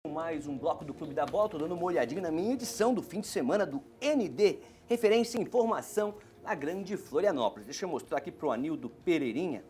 Mais um bloco do Clube da Bola, tô dando uma olhadinha na minha edição do fim de semana do ND, referência e informação na grande Florianópolis. Deixa eu mostrar aqui pro Anildo Pereirinha,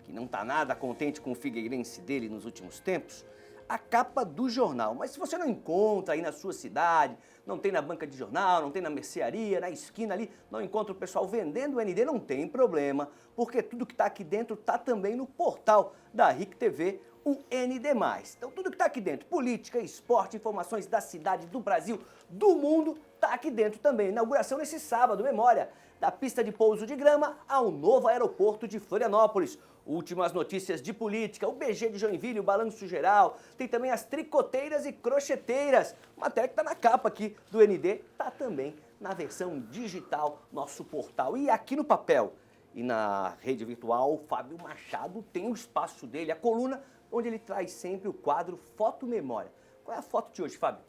que não tá nada contente com o Figueirense dele nos últimos tempos, a capa do jornal. Mas se você não encontra aí na sua cidade, não tem na banca de jornal, não tem na mercearia, na esquina ali, não encontra o pessoal vendendo o ND, não tem problema, porque tudo que tá aqui dentro tá também no portal da RIC TV, o ND+. Então tudo que está aqui dentro, política, esporte, informações da cidade, do Brasil, do mundo, está aqui dentro também. Inauguração nesse sábado, memória, da pista de pouso de grama ao novo aeroporto de Florianópolis. Últimas notícias de política, o BG de Joinville, o balanço geral, tem também as tricoteiras e crocheteiras. Matéria que está na capa aqui do ND, está também na versão digital, nosso portal. E aqui no papel e na rede virtual, o Fábio Machado tem o espaço dele, a coluna, onde ele traz sempre o quadro Foto Memória. Qual é a foto de hoje, Fábio?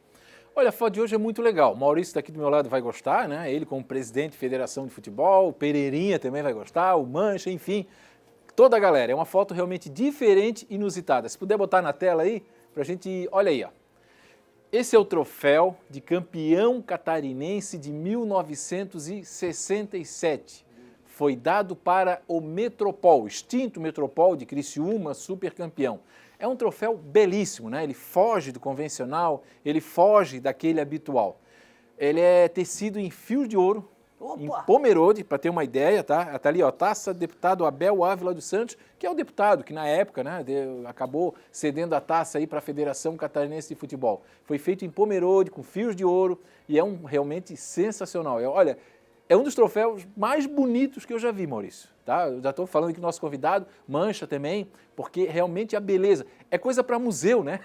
Olha, a foto de hoje é muito legal. O Maurício está aqui do meu lado, vai gostar, né? Ele como presidente da Federação de Futebol, o Pereirinha também vai gostar, o Mancha, enfim, toda a galera. É uma foto realmente diferente e inusitada. Se puder botar na tela aí, pra gente... Olha aí, ó. Esse é o troféu de campeão catarinense de 1967. Foi dado para o Metropol, extinto Metropol de Criciúma, super campeão. É um troféu belíssimo, né? Ele foge do convencional, ele foge daquele habitual. Ele é tecido em fio de ouro, em Pomerode, para ter uma ideia, tá? Tá ali, ó, taça deputado Abel Ávila dos Santos, que é o deputado que na época, né, acabou cedendo a taça aí para a Federação Catarinense de Futebol. Foi feito em Pomerode, com fios de ouro, e é realmente sensacional. Olha, é um dos troféus mais bonitos que eu já vi, Maurício. Tá? Eu já estou falando aqui do nosso convidado, Mancha também, porque realmente a beleza é coisa para museu, né?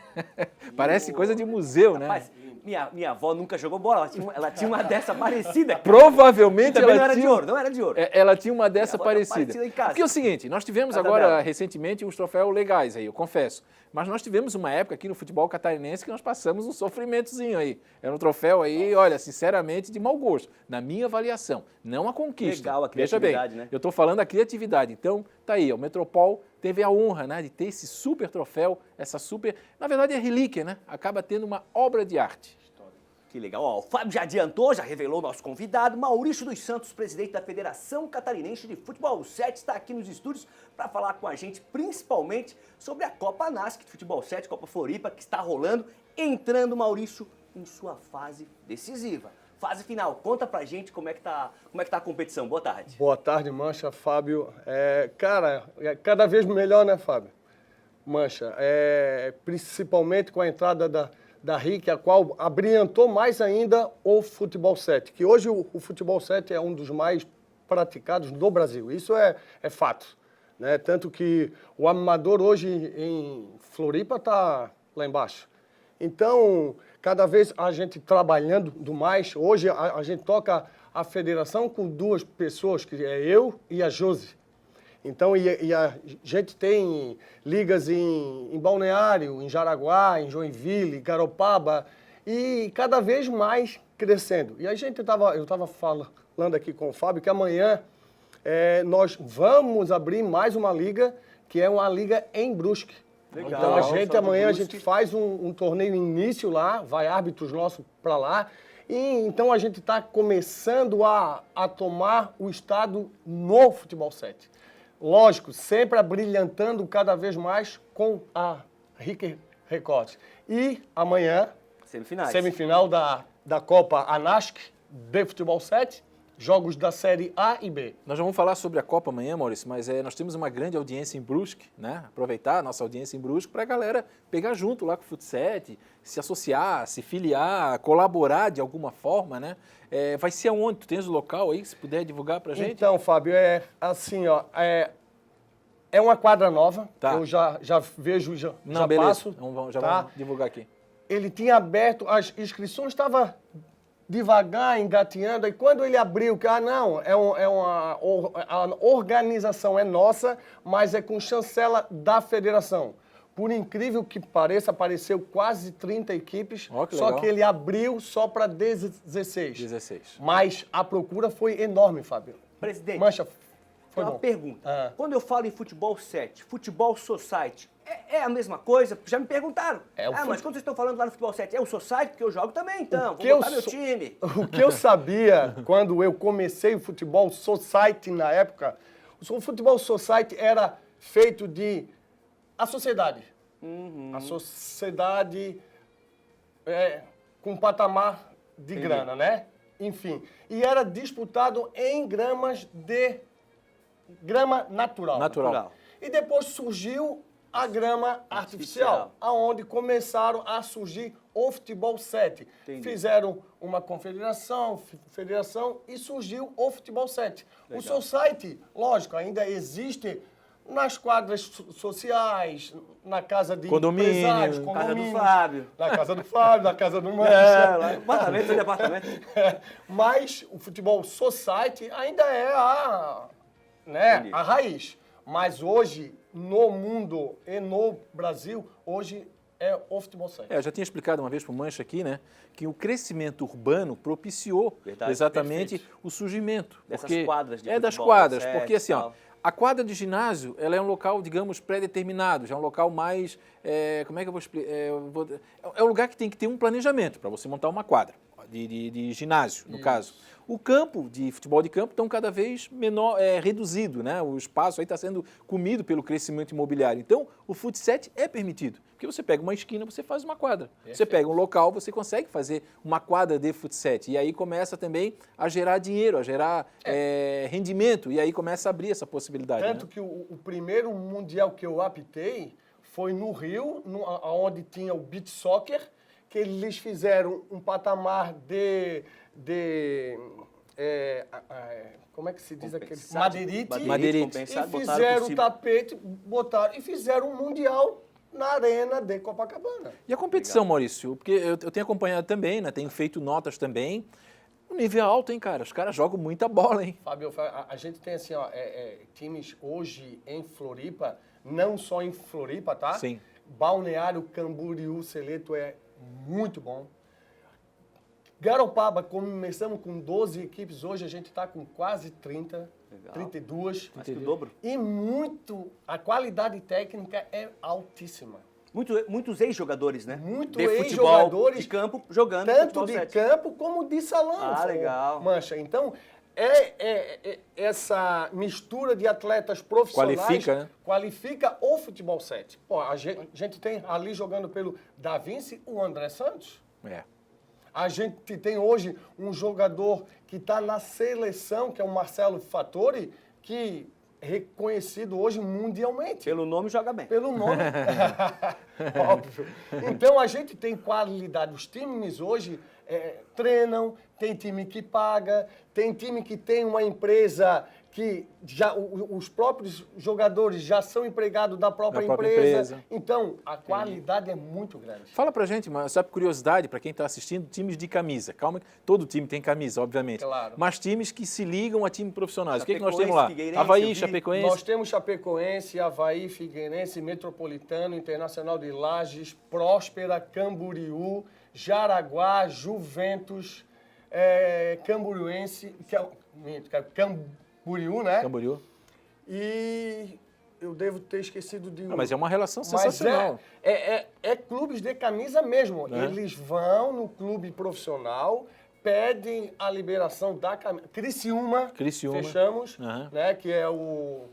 Parece coisa de museu, Rapaz, né? Minha avó nunca jogou bola, ela tinha uma dessa parecida. Provavelmente ela não era de ouro, não era de ouro. Ela tinha uma dessa parecida. Em casa. Porque é o seguinte, nós tivemos agora recentemente uns troféus legais aí, eu confesso. Mas nós tivemos uma época aqui no futebol catarinense que nós passamos um sofrimentozinho aí. Era um troféu aí, olha, sinceramente, de mau gosto, na minha avaliação. Não a conquista. Legal a criatividade, né? Eu estou falando da criatividade. Então, tá aí, o Metropol teve a honra, né, de ter esse super troféu, essa super... Na verdade é relíquia, né? Acaba tendo uma obra de arte. Que legal. Ó, o Fábio já adiantou, já revelou o nosso convidado. Maurício dos Santos, presidente da Federação Catarinense de Futebol 7, está aqui nos estúdios para falar com a gente, principalmente sobre a Copa NASC de Futebol 7, Copa Floripa, que está rolando, entrando, Maurício, em sua fase decisiva. Fase final. Conta pra gente como é que tá a competição. Boa tarde. Boa tarde, Mancha, Fábio. Cara, cada vez melhor, né, Fábio? Mancha, principalmente com a entrada da RIC, a qual abrilhantou mais ainda o Futebol 7, que hoje o Futebol 7 é um dos mais praticados do Brasil. Isso é fato, né? Tanto que o amador hoje em Floripa está lá embaixo. Então, cada vez a gente trabalhando do mais, hoje a gente toca a federação com duas pessoas, que é eu e a Josi. Então, e a gente tem ligas em Balneário, em Jaraguá, em Joinville, em Garopaba, e cada vez mais crescendo. E eu estava falando aqui com o Fábio que amanhã nós vamos abrir mais uma liga, que é uma liga em Brusque. Legal. Então, amanhã a gente faz um torneio início lá, vai árbitros nossos para lá, e então a gente está começando a tomar o estado no Futebol 7. Lógico, sempre abrilhantando cada vez mais com a RIC Records. E amanhã, semifinal da Copa ANASC de Futebol 7, jogos da Série A e B. Nós já vamos falar sobre a Copa amanhã, Maurício, mas nós temos uma grande audiência em Brusque, né? Aproveitar a nossa audiência em Brusque para a galera pegar junto lá com o Fut7, se associar, se filiar, colaborar de alguma forma, né? Vai ser aonde? Tu tens o local aí, se puder divulgar para a gente? Então, Fábio, assim, ó, é uma quadra nova, tá. Eu já vejo, já beleza. Passo. Vamos divulgar aqui. Ele tinha aberto, as inscrições estavam devagar, engateando, e quando ele abriu, que a organização é nossa, mas é com chancela da federação. Por incrível que pareça, apareceu quase 30 equipes, só que ele abriu só para 16. Mas a procura foi enorme, Fábio. Presidente, Mancha, foi uma pergunta. Quando eu falo em Futebol 7, Futebol Society, É a mesma coisa? Já me perguntaram. O Mas quando vocês estão falando lá no Futebol 7, é o Society? Porque eu jogo também, então. que Vou botar meu time. O que eu sabia quando eu comecei o Futebol Society na época, o Futebol Society era feito de a sociedade. A sociedade com patamar de grana, né? Enfim. E era disputado em grama natural. E depois surgiu a grama artificial, aonde começaram a surgir o Futebol 7. Fizeram uma confederação, federação e surgiu o Futebol 7. Legal. O Society, lógico, ainda existe nas quadras sociais, na casa de empresários, condomínios, casa do Fábio. Na casa do Fábio, na casa do Mancha. Lá no departamento. Mas o Futebol Society ainda é a raiz. Mas hoje, no mundo e no Brasil, hoje é o Futebol 7. Eu já tinha explicado uma vez para o Mancha aqui, né, que o crescimento urbano propiciou exatamente o surgimento. Dessas quadras de futebol. Das quadras, porque assim, a quadra de ginásio, ela é um local, digamos, pré-determinado, já é um local mais, como é que eu vou explicar? É um lugar que tem que ter um planejamento para você montar uma quadra de ginásio, no caso. O campo de futebol de campo está cada vez menor, reduzido, né? O espaço aí está sendo comido pelo crescimento imobiliário. Então, o futsal é permitido, porque você pega uma esquina, você faz uma quadra. Perfeito. Você pega um local, você consegue fazer uma quadra de futsal. E aí começa também a gerar dinheiro, a gerar rendimento, e aí começa a abrir essa possibilidade. Tanto que o primeiro mundial que eu apitei foi no Rio, onde tinha o beach soccer, que eles fizeram um patamar como é que se diz aquele? Madeirite. E fizeram o tapete, botaram e fizeram um mundial na arena de Copacabana. E a competição, Maurício? Porque eu tenho acompanhado também, né? Tenho feito notas também. O nível é alto, hein, cara? Os caras jogam muita bola, hein? Fábio, a gente tem assim, times hoje em Floripa, não só em Floripa, tá? Sim. Balneário Camboriú Seleto é muito bom. Garopaba, começamos com 12 equipes, hoje a gente está com quase 30, legal. 32. Acho que o dobro. E a qualidade técnica é altíssima. Muitos ex-jogadores, né? Muitos ex-jogadores de campo jogando. Tanto de campo como de salão. Legal. Mancha. Então, essa mistura de atletas profissionais qualifica o futebol 7. Pô, a gente tem ali jogando pelo Da Vinci o André Santos. A gente tem hoje um jogador que está na seleção, que é o Marcelo Fattori, que é reconhecido hoje mundialmente. Pelo nome joga bem. Pelo nome. Óbvio. Então a gente tem qualidade. Os times hoje treinam, tem time que paga, tem time que tem uma empresa que já os próprios jogadores já são empregados da própria empresa. Então, a qualidade é muito grande. Fala pra gente, só por curiosidade, para quem está assistindo, times de camisa. Calma, todo time tem camisa, obviamente. Claro. Mas times que se ligam a times profissionais. O que nós temos lá? Avaí, Chapecoense? Nós temos Chapecoense, Avaí, Figueirense, Metropolitano, Internacional de Lages, Próspera, Camboriú, Jaraguá, Juventus, Camboriense, Camboriú, né? Camboriú. E eu devo ter esquecido de... mas é uma relação sensacional. É clubes de camisa mesmo. Eles vão no clube profissional, pedem a liberação da camisa. Criciúma. Fechamos, né? Que é o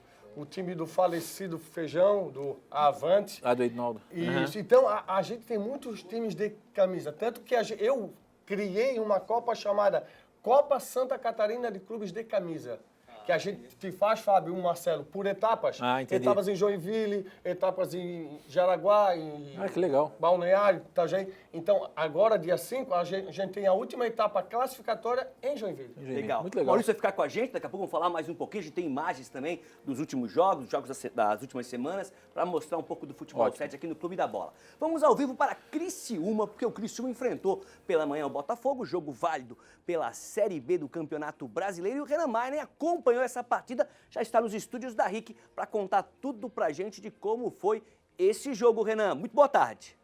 time do falecido Feijão, do Avante. Do Edinaldo. Isso. Então, a gente tem muitos times de camisa. Tanto que eu criei uma Copa chamada Copa Santa Catarina de Clubes de Camisa. Que a gente faz, Fábio e Marcelo, por etapas. Etapas em Joinville, etapas em Jaraguá, em que legal. Balneário, Itajaí. Então, agora, dia 5, a gente tem a última etapa classificatória em Joinville. Legal. Muito legal. Maurício vai ficar com a gente, daqui a pouco vamos falar mais um pouquinho. A gente tem imagens também dos últimos jogos, dos jogos das últimas semanas, para mostrar um pouco do futebol 7 aqui no Clube da Bola. Vamos ao vivo para Criciúma, porque o Criciúma enfrentou pela manhã o Botafogo, jogo válido pela Série B do Campeonato Brasileiro. E o Renan Mainer acompanhou essa partida, já está nos estúdios da RIC para contar tudo pra gente de como foi esse jogo, Renan. Muito boa tarde.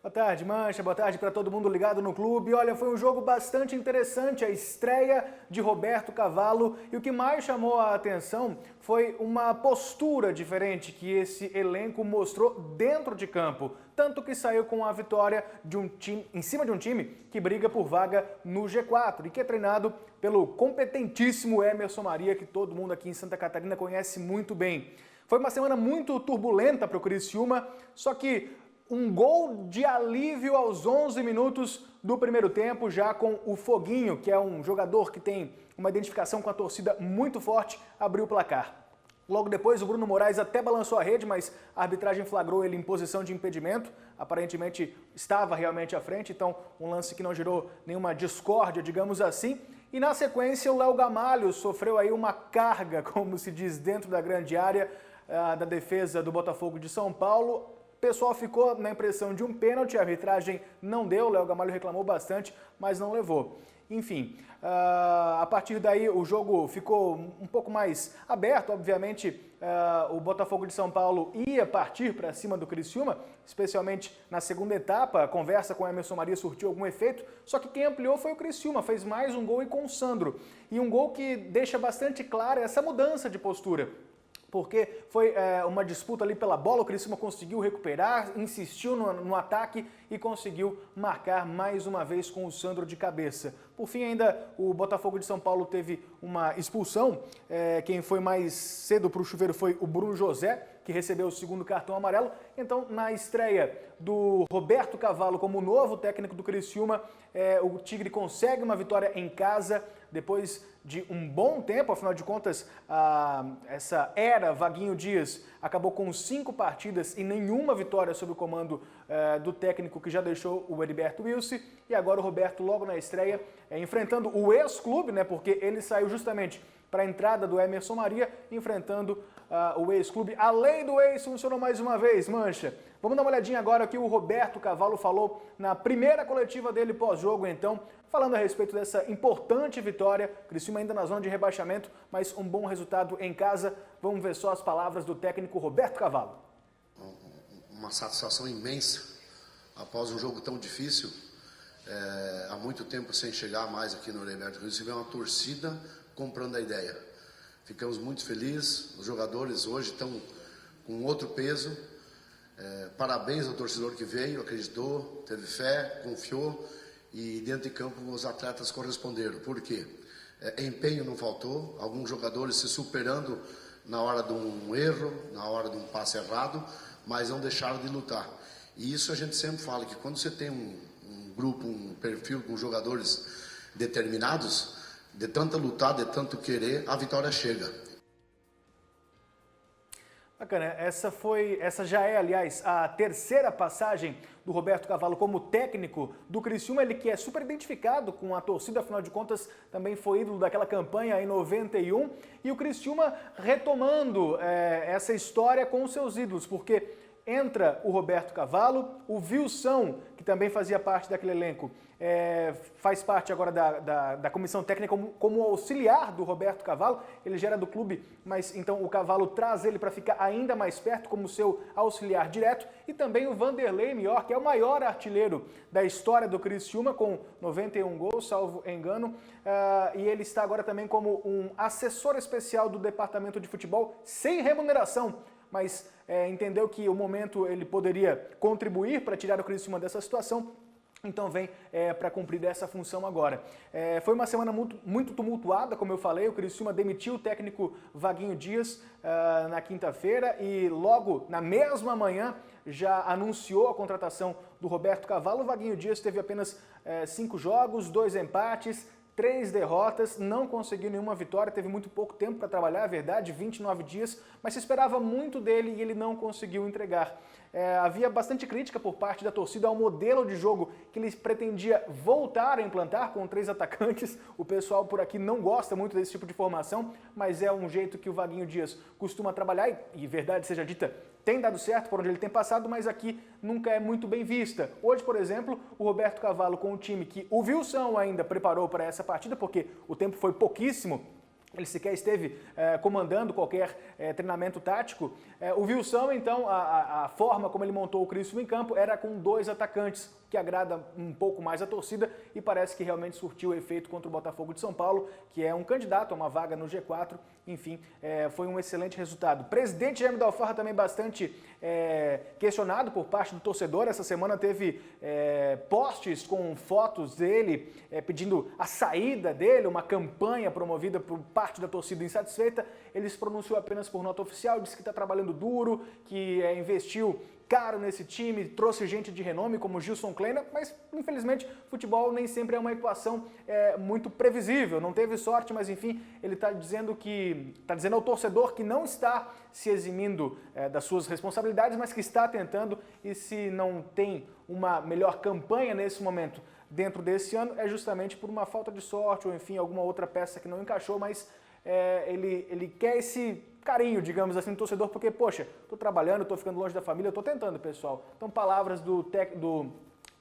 Boa tarde, Mancha. Boa tarde para todo mundo ligado no clube. Olha, foi um jogo bastante interessante, a estreia de Roberto Cavalo. E o que mais chamou a atenção foi uma postura diferente que esse elenco mostrou dentro de campo. Tanto que saiu com a vitória de um time, em cima de um time que briga por vaga no G4 e que é treinado pelo competentíssimo Emerson Maria, que todo mundo aqui em Santa Catarina conhece muito bem. Foi uma semana muito turbulenta para o Criciúma, só que um gol de alívio aos 11 minutos do primeiro tempo, já com o Foguinho, que é um jogador que tem uma identificação com a torcida muito forte, abriu o placar. Logo depois, o Bruno Moraes até balançou a rede, mas a arbitragem flagrou ele em posição de impedimento. Aparentemente, estava realmente à frente, então um lance que não gerou nenhuma discórdia, digamos assim. E na sequência, o Léo Gamalho sofreu aí uma carga, como se diz, dentro da grande área da defesa do Botafogo de São Paulo. O pessoal ficou na impressão de um pênalti, a arbitragem não deu, o Léo Gamalho reclamou bastante, mas não levou. Enfim, a partir daí o jogo ficou um pouco mais aberto, obviamente o Botafogo de São Paulo ia partir para cima do Criciúma, especialmente na segunda etapa, a conversa com o Emerson Maria surtiu algum efeito, só que quem ampliou foi o Criciúma, fez mais um gol e com o Sandro, e um gol que deixa bastante clara essa mudança de postura. Porque foi uma disputa ali pela bola, o Criciúma conseguiu recuperar, insistiu no ataque e conseguiu marcar mais uma vez com o Sandro de cabeça. Por fim, ainda o Botafogo de São Paulo teve uma expulsão. Quem foi mais cedo para o chuveiro foi o Bruno José, que recebeu o segundo cartão amarelo. Então, na estreia do Roberto Cavalo como novo técnico do Criciúma, o Tigre consegue uma vitória em casa, depois de um bom tempo, afinal de contas, essa era Vaguinho Dias acabou com 5 partidas e nenhuma vitória sob o comando do técnico que já deixou o Heriberto Wilson, e agora o Roberto logo na estreia, enfrentando o ex-clube, né, porque ele saiu justamente para a entrada do Emerson Maria, enfrentando o ex-clube. A lei do ex funcionou mais uma vez, Mancha. Vamos dar uma olhadinha agora que o Roberto Cavalo falou na primeira coletiva dele pós-jogo, então, falando a respeito dessa importante vitória. Criciúma ainda na zona de rebaixamento, mas um bom resultado em casa. Vamos ver só as palavras do técnico Roberto Cavalo. Uma satisfação imensa após um jogo tão difícil. Há muito tempo sem chegar mais aqui no Heriberto Wilson, uma torcida comprando a ideia. Ficamos muito felizes, os jogadores hoje estão com outro peso. Parabéns ao torcedor que veio, acreditou, teve fé, confiou, e dentro de campo os atletas corresponderam. Por quê? Empenho não faltou, alguns jogadores se superando na hora de um erro, na hora de um passe errado, mas não deixaram de lutar. E isso a gente sempre fala, que quando você tem um grupo, um perfil com jogadores determinados, de tanta lutar, de tanto querer, a vitória chega. Bacana, essa já é, aliás, a terceira passagem do Roberto Cavalo como técnico do Criciúma, ele que é super identificado com a torcida, afinal de contas também foi ídolo daquela campanha em 91, e o Criciúma retomando essa história com os seus ídolos, porque entra o Roberto Cavalo, o Wilson, que também fazia parte daquele elenco, faz parte agora da comissão técnica como auxiliar do Roberto Cavalo. Ele já era do clube, mas então o Cavalo traz ele para ficar ainda mais perto como seu auxiliar direto. E também o Vanderlei Mior, que é o maior artilheiro da história do Criciúma, com 91 gols, salvo engano. E ele está agora também como um assessor especial do departamento de futebol, sem remuneração, mas entendeu que o momento ele poderia contribuir para tirar o Criciúma dessa situação, então vem para cumprir dessa função agora. Foi uma semana muito tumultuada, como eu falei, o Criciúma demitiu o técnico Vaguinho Dias na quinta-feira e logo na mesma manhã já anunciou a contratação do Roberto Cavalo. O Vaguinho Dias teve apenas 5 jogos, 2 empates, 3 derrotas, não conseguiu nenhuma vitória, teve muito pouco tempo para trabalhar, é verdade, 29 dias, mas se esperava muito dele e ele não conseguiu entregar. Havia bastante crítica por parte da torcida ao modelo de jogo que ele pretendia voltar a implantar com 3 atacantes. O pessoal por aqui não gosta muito desse tipo de formação, mas é um jeito que o Vaguinho Dias costuma trabalhar e verdade seja dita, tem dado certo por onde ele tem passado, mas aqui nunca é muito bem vista. Hoje, por exemplo, o Roberto Cavalo com o time que o Wilson ainda preparou para essa partida, porque o tempo foi pouquíssimo, ele sequer esteve comandando qualquer treinamento tático. O Wilson, então, a forma como ele montou o Criciúma em campo era com 2 atacantes, que agrada um pouco mais a torcida e parece que realmente surtiu efeito contra o Botafogo de São Paulo, que é um candidato a uma vaga no G4. Enfim, foi um excelente resultado. O presidente Jaime da Alfarra também bastante questionado por parte do torcedor. Essa semana teve posts com fotos dele pedindo a saída dele, uma campanha promovida por parte da torcida insatisfeita. Ele se pronunciou apenas por nota oficial, disse que está trabalhando duro, que investiu caro nesse time, trouxe gente de renome como Gilson Kleina, mas infelizmente futebol nem sempre é uma equação muito previsível, não teve sorte, mas enfim, ele está dizendo ao torcedor que não está se eximindo das suas responsabilidades, mas que está tentando, e se não tem uma melhor campanha nesse momento dentro desse ano, é justamente por uma falta de sorte ou enfim, alguma outra peça que não encaixou, mas ele quer esse carinho, digamos assim, do torcedor, porque, poxa, estou trabalhando, estou ficando longe da família, estou tentando, pessoal. Então, palavras do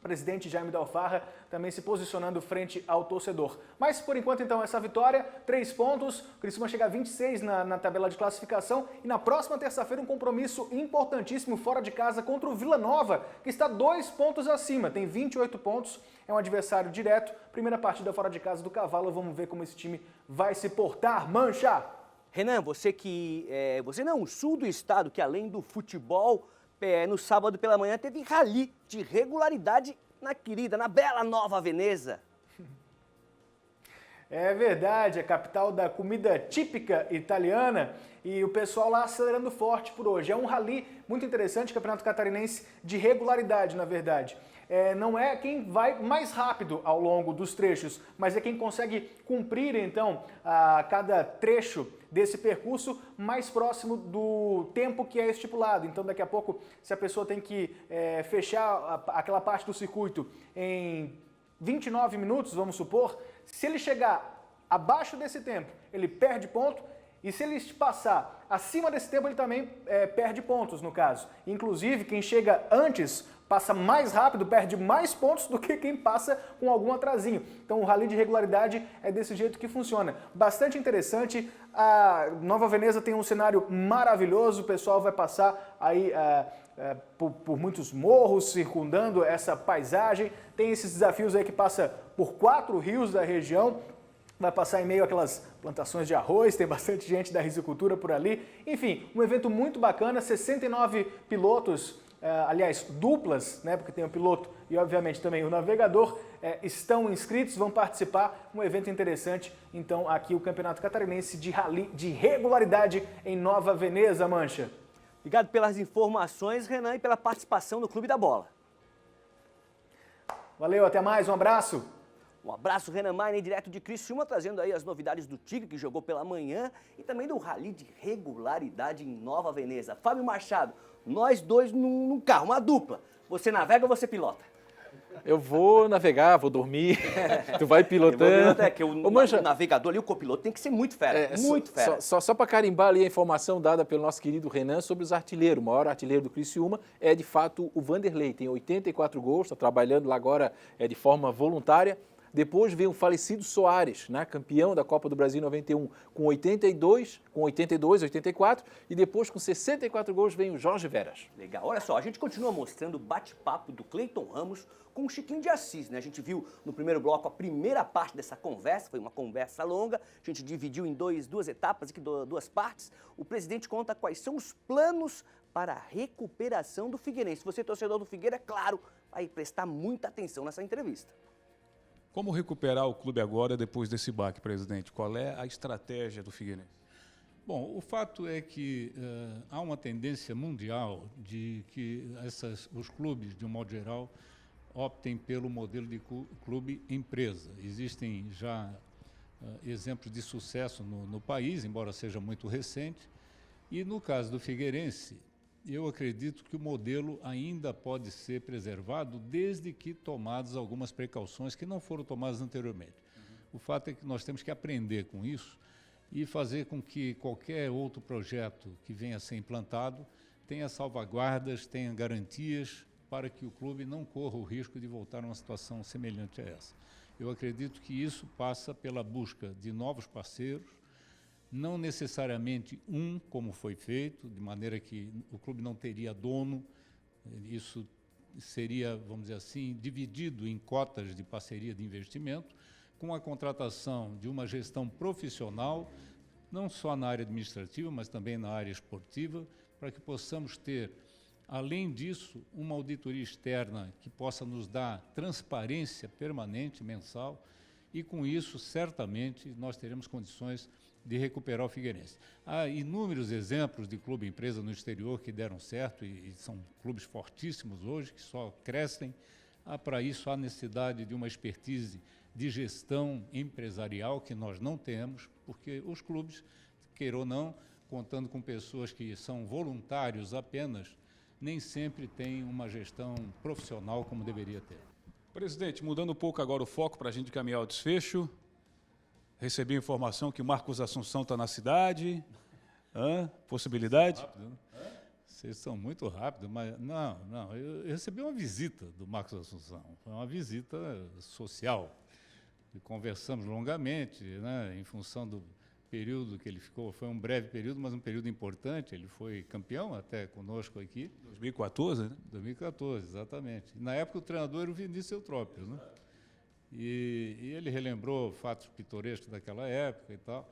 presidente Jaime da Alfarra também se posicionando frente ao torcedor. Mas, por enquanto, então, essa vitória, 3 pontos, o Criciúma chega a 26 na tabela de classificação e na próxima terça-feira um compromisso importantíssimo fora de casa contra o Vila Nova, que está 2 pontos acima, tem 28 pontos, é um adversário direto, primeira partida fora de casa do Cavalo, vamos ver como esse time vai se portar. Mancha! Renan, você não, o sul do estado, que além do futebol, no sábado pela manhã teve rally de regularidade na bela Nova Veneza. É verdade, a capital da comida típica italiana e o pessoal lá acelerando forte por hoje. É um rally muito interessante, Campeonato Catarinense de regularidade, na verdade. Não é quem vai mais rápido ao longo dos trechos, mas é quem consegue cumprir, então, a cada trecho desse percurso mais próximo do tempo que é estipulado. Então, daqui a pouco, se a pessoa tem que fechar aquela parte do circuito em 29 minutos, vamos supor, se ele chegar abaixo desse tempo, ele perde ponto, e se ele passar acima desse tempo, ele também perde pontos, no caso. Inclusive, quem chega antes passa mais rápido, perde mais pontos do que quem passa com algum atrasinho. Então o rally de regularidade é desse jeito que funciona. Bastante interessante, a Nova Veneza tem um cenário maravilhoso, o pessoal vai passar aí por muitos morros circundando essa paisagem, tem esses desafios aí que passa por 4 rios da região, vai passar em meio àquelas plantações de arroz, tem bastante gente da risicultura por ali. Enfim, um evento muito bacana, 69 pilotos, aliás, duplas, né, porque tem o piloto e obviamente também o navegador, estão inscritos, vão participar, um evento interessante. Então aqui o Campeonato Catarinense de Rally de regularidade em Nova Veneza, Mancha. Obrigado pelas informações, Renan, e pela participação no Clube da Bola. Valeu, até mais, um abraço. Um abraço, Renan Maine, direto de Criciúma, trazendo aí as novidades do Tigre, que jogou pela manhã, e também do rally de regularidade em Nova Veneza. Fábio Machado, nós dois num carro, uma dupla. Você navega ou você pilota? Eu vou navegar, vou dormir, tu vai pilotando. O navegador ali, o copiloto, tem que ser muito fera, muito fera. Só para carimbar ali a informação dada pelo nosso querido Renan sobre os artilheiros. O maior artilheiro do Criciúma é, de fato, o Vanderlei. Tem 84 gols, está trabalhando lá agora de forma voluntária. Depois vem o falecido Soares, né, campeão da Copa do Brasil 91, com 82, 84, e depois com 64 gols vem o Jorge Veras. Legal, olha só, a gente continua mostrando o bate-papo do Cleiton Ramos com o Chiquinho de Assis, né? A gente viu no primeiro bloco a primeira parte dessa conversa, foi uma conversa longa, a gente dividiu em duas etapas, aqui, 2 partes. O presidente conta quais são os planos para a recuperação do Figueirense. Você, torcedor do Figueira, claro, vai prestar muita atenção nessa entrevista. Como recuperar o clube agora, depois desse baque, presidente? Qual é a estratégia do Figueirense? Bom, o fato é que há uma tendência mundial de que os clubes, de um modo geral, optem pelo modelo de clube-empresa. Existem já exemplos de sucesso no país, embora seja muito recente, e no caso do Figueirense, eu acredito que o modelo ainda pode ser preservado desde que tomadas algumas precauções que não foram tomadas anteriormente. O fato é que nós temos que aprender com isso e fazer com que qualquer outro projeto que venha a ser implantado tenha salvaguardas, tenha garantias para que o clube não corra o risco de voltar a uma situação semelhante a essa. Eu acredito que isso passa pela busca de novos parceiros, não necessariamente como foi feito, de maneira que o clube não teria dono, isso seria, vamos dizer assim, dividido em cotas de parceria de investimento, com a contratação de uma gestão profissional, não só na área administrativa, mas também na área esportiva, para que possamos ter, além disso, uma auditoria externa que possa nos dar transparência permanente, mensal, e com isso, certamente, nós teremos condições de recuperar o Figueirense. Há inúmeros exemplos de clube-empresa no exterior que deram certo e são clubes fortíssimos hoje, que só crescem. Para isso, há necessidade de uma expertise de gestão empresarial que nós não temos, porque os clubes, queira ou não, contando com pessoas que são voluntários apenas, nem sempre têm uma gestão profissional como deveria ter. Presidente, mudando um pouco agora o foco para a gente caminhar ao desfecho, recebi a informação que o Marcos Assunção está na cidade. Possibilidade? Rápido, né? Vocês são muito rápidos, mas não, eu recebi uma visita do Marcos Assunção, foi uma visita social. E conversamos longamente, né, em função do período que ele ficou, foi um breve período, mas um período importante, ele foi campeão até conosco aqui. 2014, né? 2014, exatamente. Na época o treinador era o Vinícius Eutrópio, né? E ele relembrou fatos pitorescos daquela época e tal,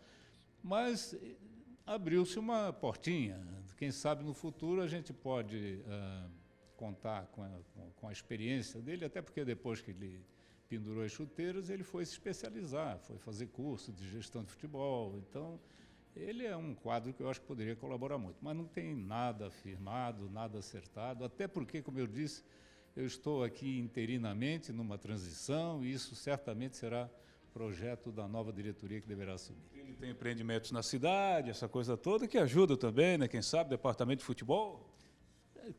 mas abriu-se uma portinha. Quem sabe no futuro a gente pode contar com a experiência dele, até porque depois que ele pendurou as chuteiras, ele foi se especializar, foi fazer curso de gestão de futebol. Então, ele é um quadro que eu acho que poderia colaborar muito, mas não tem nada afirmado, nada acertado, até porque, como eu disse, eu estou aqui interinamente numa transição e isso certamente será projeto da nova diretoria que deverá assumir. Ele tem empreendimentos na cidade, essa coisa toda, que ajuda também, né? Quem sabe, departamento de futebol?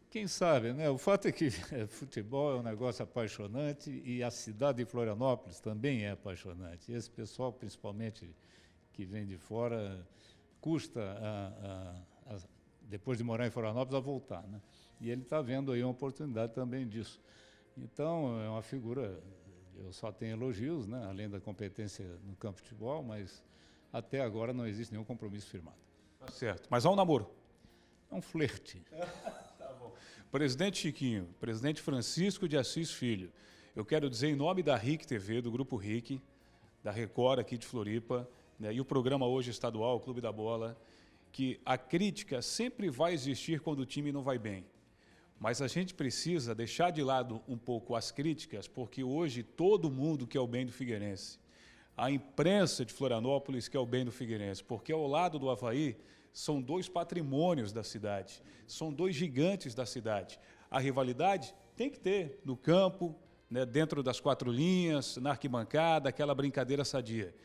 Quem sabe, né? O fato é que futebol é um negócio apaixonante e a cidade de Florianópolis também é apaixonante. Esse pessoal, principalmente que vem de fora, custa, depois de morar em Florianópolis, a voltar, né? E ele está vendo aí uma oportunidade também disso. Então, é uma figura, eu só tenho elogios, né? Além da competência no campo de futebol, mas até agora não existe nenhum compromisso firmado. Tá certo. Mas há um namoro? É um flerte. Presidente Chiquinho, presidente Francisco de Assis Filho, eu quero dizer em nome da RIC TV, do Grupo RIC, da Record aqui de Floripa, né, e o programa hoje estadual, o Clube da Bola, que a crítica sempre vai existir quando o time não vai bem. Mas a gente precisa deixar de lado um pouco as críticas, porque hoje todo mundo quer o bem do Figueirense. A imprensa de Florianópolis quer o bem do Figueirense, porque ao lado do Avaí, são dois patrimônios da cidade, são dois gigantes da cidade. A rivalidade tem que ter no campo, né, dentro das quatro linhas, na arquibancada, aquela brincadeira sadia.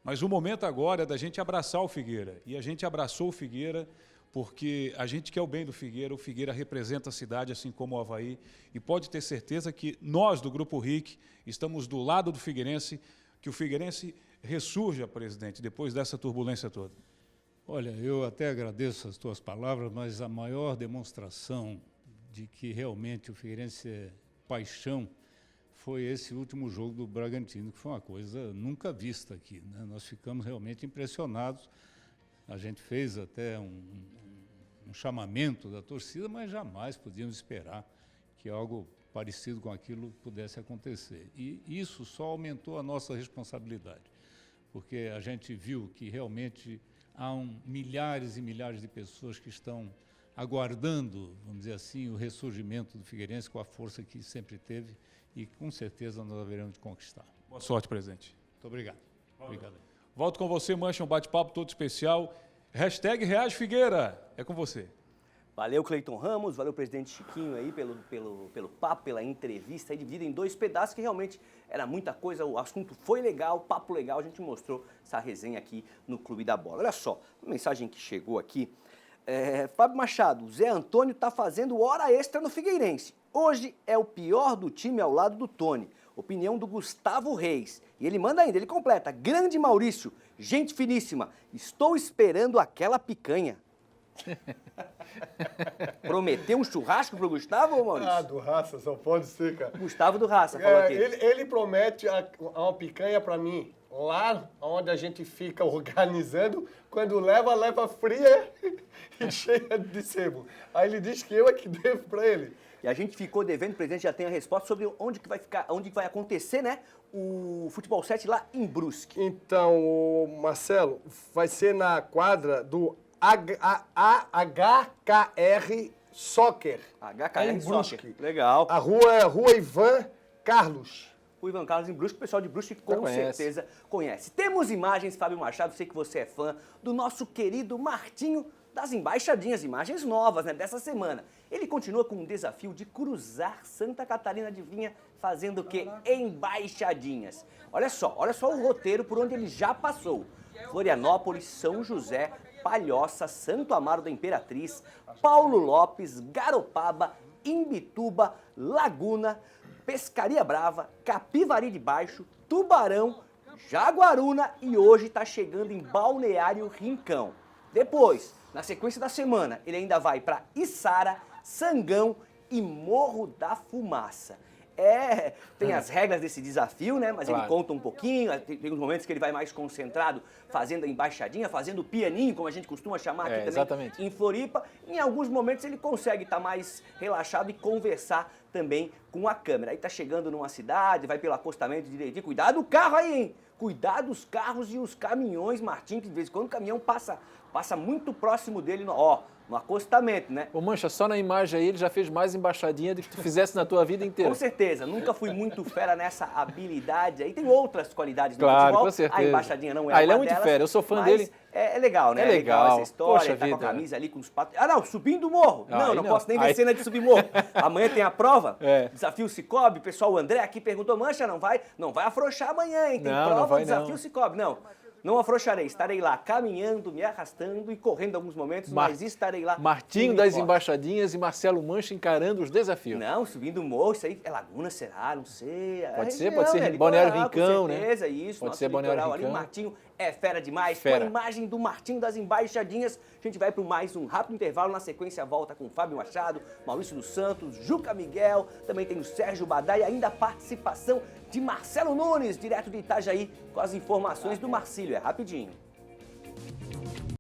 Mas o momento agora é da gente abraçar o Figueira, e a gente abraçou o Figueira porque a gente quer o bem do Figueira, o Figueira representa a cidade, assim como o Avaí, e pode ter certeza que nós, do Grupo RIC, estamos do lado do Figueirense, que o Figueirense ressurja, presidente, depois dessa turbulência toda. Olha, eu até agradeço as tuas palavras, mas a maior demonstração de que realmente o Figueirense é paixão foi esse último jogo do Bragantino, que foi uma coisa nunca vista aqui, né? Nós ficamos realmente impressionados. A gente fez até um chamamento da torcida, mas jamais podíamos esperar que algo parecido com aquilo pudesse acontecer. E isso só aumentou a nossa responsabilidade, porque a gente viu que realmente há milhares e milhares de pessoas que estão aguardando, vamos dizer assim, o ressurgimento do Figueirense com a força que sempre teve e com certeza nós haveremos de conquistar. Boa sorte, presidente. Muito obrigado. Obrigado. Volto com você, Mancha, um bate-papo todo especial. Hashtag Reage Figueira, é com você. Valeu, Cleiton Ramos, valeu, presidente Chiquinho, aí, pelo papo, pela entrevista, aí, dividida em dois pedaços, que realmente era muita coisa, o assunto foi legal, papo legal, a gente mostrou essa resenha aqui no Clube da Bola. Olha só, uma mensagem que chegou aqui, Fábio Machado, o Zé Antônio está fazendo hora extra no Figueirense. Hoje é o pior do time ao lado do Tony. Opinião do Gustavo Reis. E ele manda ainda, ele completa, grande Maurício, gente finíssima, estou esperando aquela picanha. Prometeu um churrasco pro Gustavo, ou Maurício? Ah, do Raça, só pode ser, cara. Gustavo do Raça falou aqui. Ele promete uma picanha pra mim. lá onde a gente fica organizando, quando leva fria e cheia de sebo. Aí ele diz que eu é que devo para ele. E a gente ficou devendo, o presidente já tem a resposta sobre onde que vai ficar, onde que vai acontecer, né? O Futebol 7 lá em Brusque. Então, Marcelo, vai ser na quadra do HKR Soccer. HKR em Soccer. Brusque. Legal. A rua é Rua Ivan Carlos. O Ivan Carlos em Brusque, o pessoal de Brusque com certeza conhece. Temos imagens, Fábio Machado, sei que você é fã, do nosso querido Martinho das Embaixadinhas, imagens novas, né, dessa semana. Ele continua com um desafio de cruzar Santa Catarina de Vinha, fazendo o quê? Embaixadinhas. Olha só o roteiro por onde ele já passou. Florianópolis, São José, Palhoça, Santo Amaro da Imperatriz, Paulo Lopes, Garopaba, Imbituba, Laguna, Pescaria Brava, Capivari de Baixo, Tubarão, Jaguaruna e hoje está chegando em Balneário Rincão. Depois, na sequência da semana, ele ainda vai para Içara, Sangão e Morro da Fumaça. Tem as regras desse desafio, né? Mas claro, ele conta um pouquinho, tem uns momentos que ele vai mais concentrado, fazendo a embaixadinha, fazendo o pianinho, como a gente costuma chamar aqui também, exatamente, em Floripa. Em alguns momentos ele consegue estar mais relaxado e conversar também com a câmera. Aí tá chegando numa cidade, vai pelo acostamento direitinho, cuidado o carro aí, hein? Cuidado os carros e os caminhões, Martim, que de vez em quando o caminhão passa muito próximo dele, no acostamento, né? Ô Mancha, só na imagem aí ele já fez mais embaixadinha do que tu fizesse na tua vida inteira. Com certeza, nunca fui muito fera nessa habilidade aí. Tem outras qualidades no claro, futebol. Com certeza. A embaixadinha não é uma ele é muito delas, fera, eu sou fã dele. É legal, né? É legal essa história, poxa tá vida. com a camisa ali com os patos. Ah, não, subindo o morro. Não posso nem ver aí... cena de subir morro. Amanhã tem a prova, Desafio Cicobi. O pessoal, o André aqui perguntou, Mancha, não vai afrouxar amanhã, hein? Tem prova, Desafio Cicobi. Não afrouxarei, estarei lá caminhando, me arrastando e correndo alguns momentos, mas estarei lá. Martinho das Embaixadinhas e Marcelo Mancha encarando os desafios. Não, subindo o morro, isso aí é Laguna, será? Não sei. Pode ser Balneário Rincão, né? Com certeza, isso. Pode ser Balneário Rincão. Ali, Martinho é fera demais. Fera. Com a imagem do Martinho das Embaixadinhas, a gente vai para mais um rápido intervalo. Na sequência, volta com Fábio Machado, Maurício dos Santos, Juca Miguel, também tem o Sérgio Badá e ainda a participação de Marcelo Nunes, direto de Itajaí, com as informações do Marcílio. É rapidinho.